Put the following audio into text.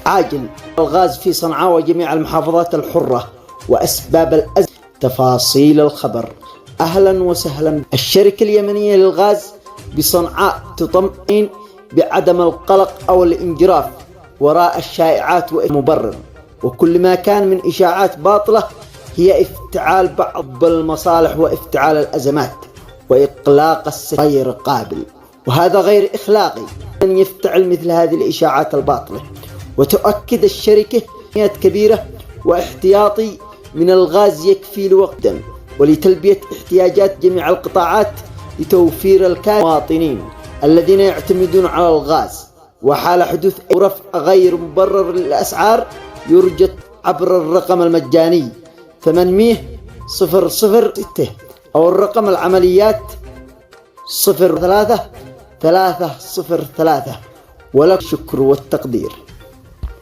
عاجل الغاز في صنعاء وجميع المحافظات الحرة وأسباب الأزمة. تفاصيل الخبر. أهلا وسهلا. الشركة اليمنية للغاز بصنعاء تطمئن بعدم القلق أو الانجراف وراء الشائعات والمبرر، وكل ما كان من إشاعات باطلة هي افتعال بعض المصالح وافتعال الأزمات وإقلاق غير قابل، وهذا غير إخلاقي أن يفتعل مثل هذه الإشاعات الباطلة. وتؤكد الشركة كميات كبيرة واحتياطي من الغاز يكفي لوقتا ولتلبية احتياجات جميع القطاعات لتوفير المواطنين الذين يعتمدون على الغاز. وحال حدوث أي رفع غير مبرر للأسعار يرجى عبر الرقم المجاني 800-006 أو الرقم العمليات 03-303. ولك الشكر والتقدير.